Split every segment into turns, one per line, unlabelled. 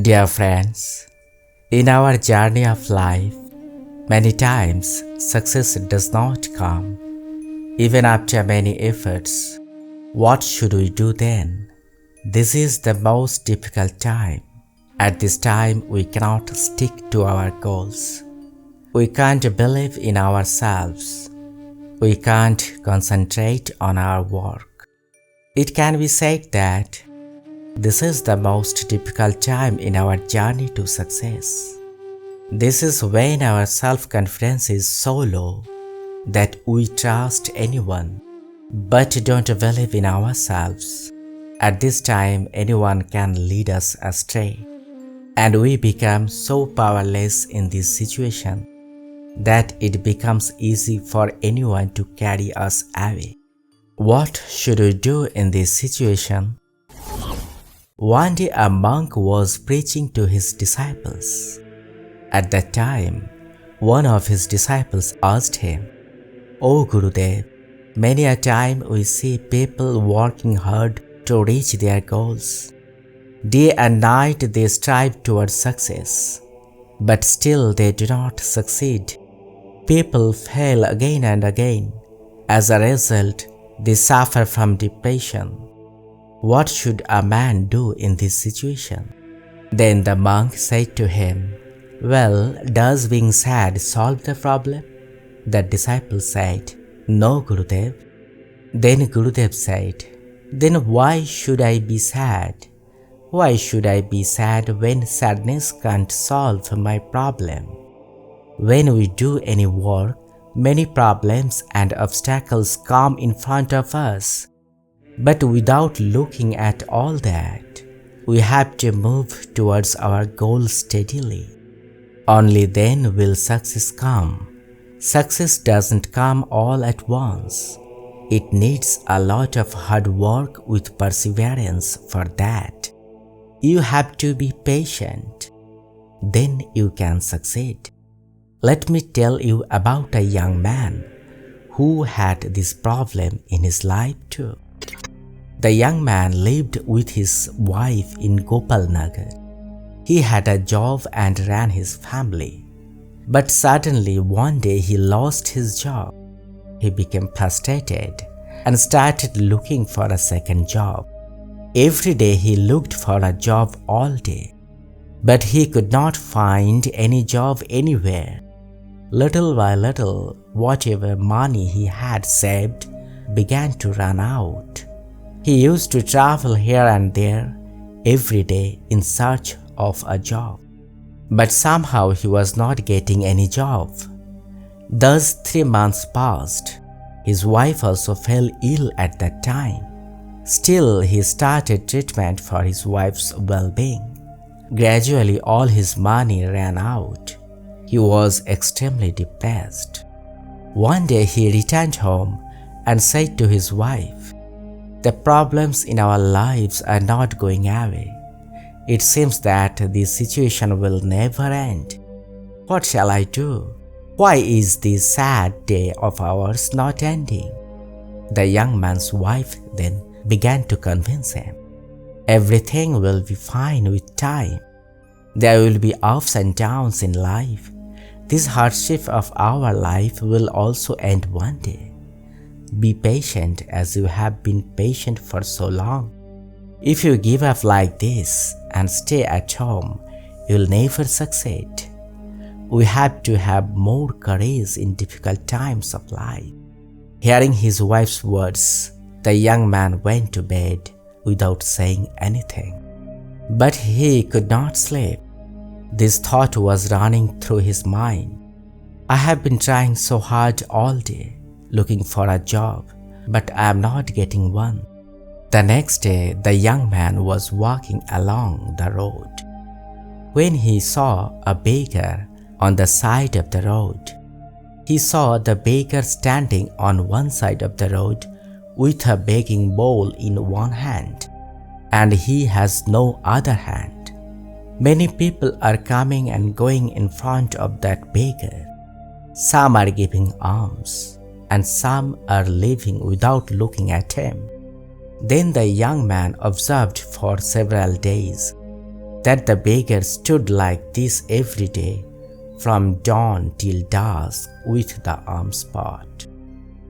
Dear friends, in our journey of life, many times success does not come. Even after many efforts, what should we do then? This is the most difficult time. At this time, we cannot stick to our goals. We can't believe in ourselves. We can't concentrate on our work. It can be said that this is the most difficult time in our journey to success. This is when our self-confidence is so low that we trust anyone but don't believe in ourselves. At this time, anyone can lead us astray, and we become so powerless in this situation that it becomes easy for anyone to carry us away. What should we do in this situation? One day a monk was preaching to his disciples. At that time, one of his disciples asked him, "O Gurudev, many a time we see people working hard to reach their goals. Day and night they strive towards success, but still they do not succeed. People fail again and again. As a result, they suffer from depression. What should a man do in this situation?" Then the monk said to him, "Well, does being sad solve the problem?" The disciple said, "No, Gurudev." Then Gurudev said, "Then why should I be sad? Why should I be sad when sadness can't solve my problem? When we do any work, many problems and obstacles come in front of us. But without looking at all that, we have to move towards our goal steadily. Only then will success come. Success doesn't come all at once. It needs a lot of hard work with perseverance for that. You have to be patient. Then you can succeed." Let me tell you about a young man who had this problem in his life too. The young man lived with his wife in Gopalnagar. He had a job and ran his family. But suddenly one day he lost his job. He became frustrated and started looking for a second job. Every day he looked for a job all day, but he could not find any job anywhere. Little by little, whatever money he had saved began to run out. He used to travel here and there every day in search of a job, but somehow he was not getting any job. Thus 3 months passed. His wife also fell ill at that time. Still, he started treatment for his wife's well-being. Gradually, all his money ran out. He was extremely depressed. One day he returned home and said to his wife, "The problems in our lives are not going away. It seems that this situation will never end. What shall I do? Why is this sad day of ours not ending?" The young man's wife then began to convince him, "Everything will be fine with time. There will be ups and downs in life. This hardship of our life will also end one day. Be patient as you have been patient for so long. If you give up like this and stay at home, you'll never succeed. We have to have more courage in difficult times of life." Hearing his wife's words, the young man went to bed without saying anything. But he could not sleep. This thought was running through his mind. "I have been trying so hard all day, looking for a job, but I am not getting one." The next day, the young man was walking along the road when he saw a beggar on the side of the road. He saw the beggar standing on one side of the road with a begging bowl in one hand, and he has no other hand. Many people are coming and going in front of that beggar. Some are giving alms, and some are leaving without looking at him. Then the young man observed for several days. that the beggar stood like this every day, from dawn till dusk, with the alms pot.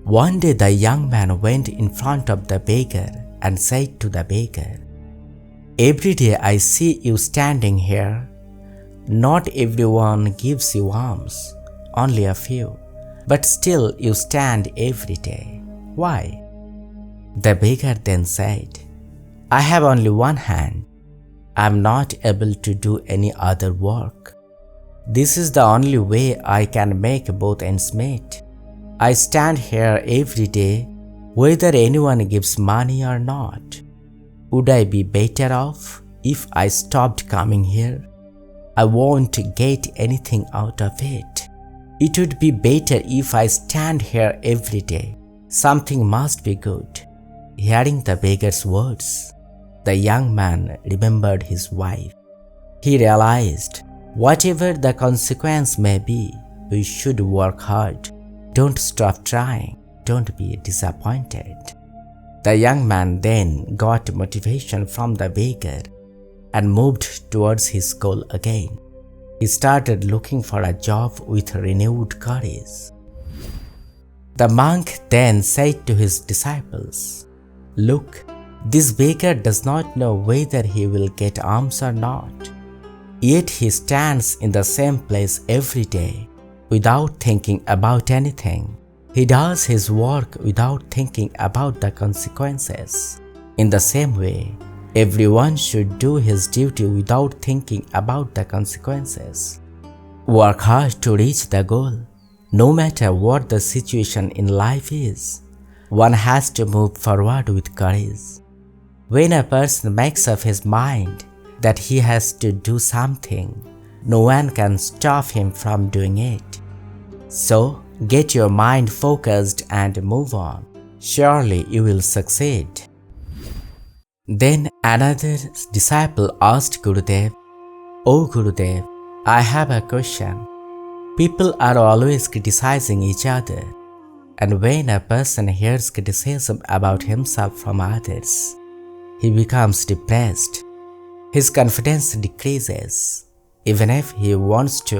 One day the young man went in front of the beggar and said to the beggar, "Every day I see you standing here. Not everyone gives you alms, only a few, but still you stand every day. Why?" The beggar then said, "I have only one hand. I am not able to do any other work. This is the only way I can make both ends meet. I stand here every day, whether anyone gives money or not. Would I be better off if I stopped coming here? I won't get anything out of it. It would be better if I stand here every day. Something must be good." Hearing the beggar's words, the young man remembered his wife. He realized, whatever the consequence may be, we should work hard. Don't stop trying. Don't be disappointed. The young man then got motivation from the beggar and moved towards his goal again. He started looking for a job with renewed courage. The monk then said to his disciples, "Look, this beggar does not know whether he will get alms or not. Yet he stands in the same place every day without thinking about anything. He does his work without thinking about the consequences. In the same way, everyone should do his duty without thinking about the consequences. Work hard to reach the goal. No matter what the situation in life is, one has to move forward with courage. When a person makes up his mind that he has to do something, no one can stop him from doing it. So, get your mind focused and move on. Surely you will succeed." Then another disciple asked Gurudev, "Oh Gurudev, I have a question. People are always criticizing each other, and when a person hears criticism about himself from others, he becomes depressed. His confidence decreases. Even if he wants to,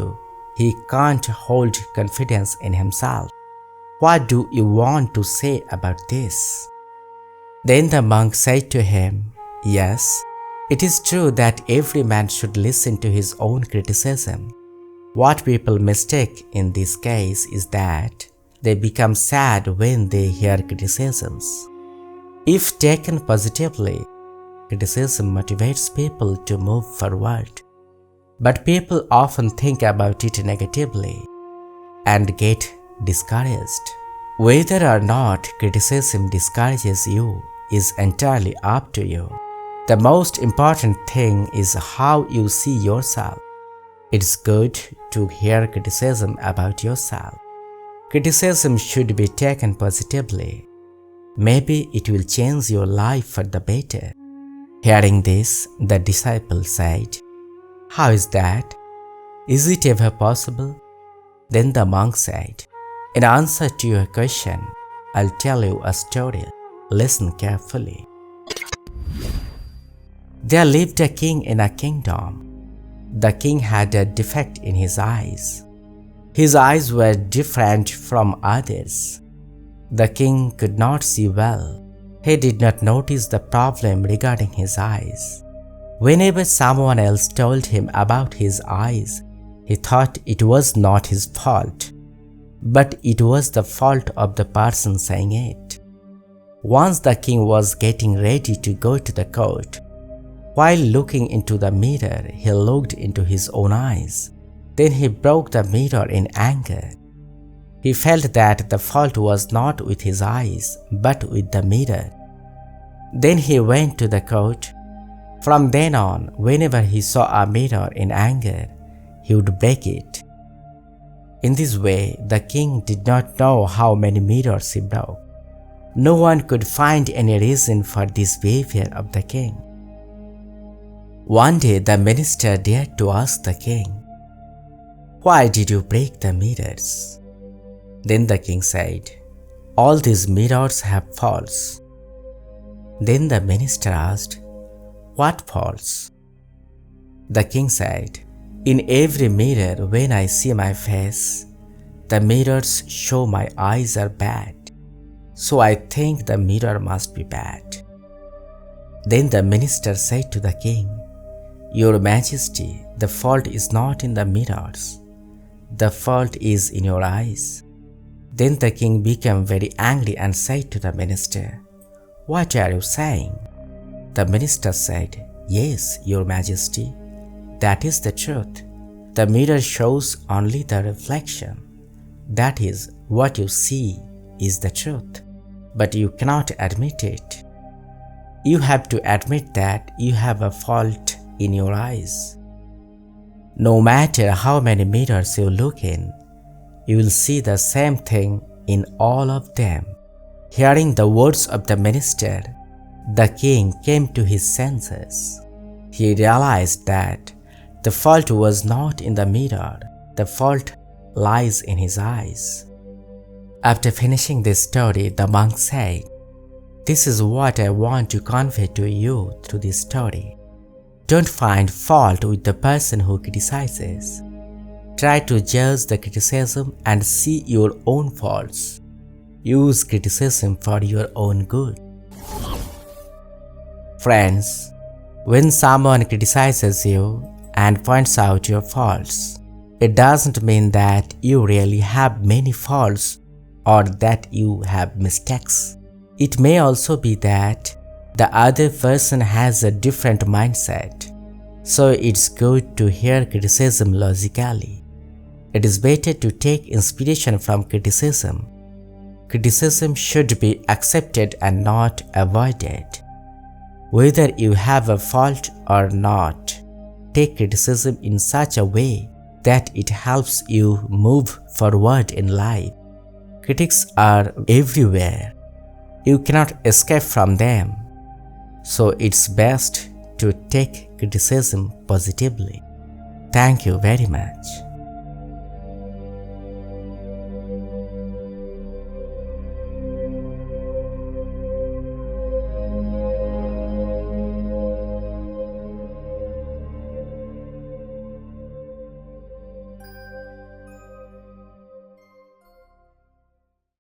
he can't hold confidence in himself. What do you want to say about this?" Then the monk said to him, "Yes, it is true that every man should listen to his own criticism. What people mistake in this case is that they become sad when they hear criticisms. If taken positively, criticism motivates people to move forward. But people often think about it negatively and get discouraged. Whether or not criticism discourages you is entirely up to you. The most important thing is how you see yourself. It's good to hear criticism about yourself. Criticism should be taken positively. Maybe it will change your life for the better." Hearing this, the disciple said, "How is that? Is it ever possible?" Then the monk said, "In answer to your question, I'll tell you a story. Listen carefully. There lived a king in a kingdom. The king had a defect in his eyes. His eyes were different from others. The king could not see well. He did not notice the problem regarding his eyes. Whenever someone else told him about his eyes, he thought it was not his fault, but it was the fault of the person saying it. Once the king was getting ready to go to the court. While looking into the mirror, he looked into his own eyes. Then he broke the mirror in anger. He felt that the fault was not with his eyes, but with the mirror. Then he went to the court. From then on, whenever he saw a mirror in anger, he would break it. In this way, the king did not know how many mirrors he broke. No one could find any reason for this behavior of the king. One day, the minister dared to ask the king, "Why did you break the mirrors?" Then the king said, "All these mirrors have faults." Then the minister asked, "What faults?" The king said, "In every mirror when I see my face, the mirrors show my eyes are bad. So I think the mirror must be bad." Then the minister said to the king, "Your Majesty, the fault is not in the mirrors. The fault is in your eyes." Then the king became very angry and said to the minister, "What are you saying?" The minister said, "Yes, your Majesty, that is the truth. The mirror shows only the reflection. That is, what you see is the truth, but you cannot admit it. You have to admit that you have a fault in your eyes. No matter how many mirrors you look in, you will see the same thing in all of them." Hearing the words of the minister, the king came to his senses. He realized that the fault was not in the mirror, the fault lies in his eyes. After finishing this story, the monk said, "This is what I want to convey to you through this story. Don't find fault with the person who criticizes. Try to judge the criticism and see your own faults. Use criticism for your own good." Friends, when someone criticizes you and points out your faults, it doesn't mean that you really have many faults or that you have mistakes. It may also be that the other person has a different mindset, so it's good to hear criticism logically. It is better to take inspiration from criticism. Criticism should be accepted and not avoided. Whether you have a fault or not, take criticism in such a way that it helps you move forward in life. Critics are everywhere. You cannot escape from them. So it's best to take criticism positively. Thank you very much.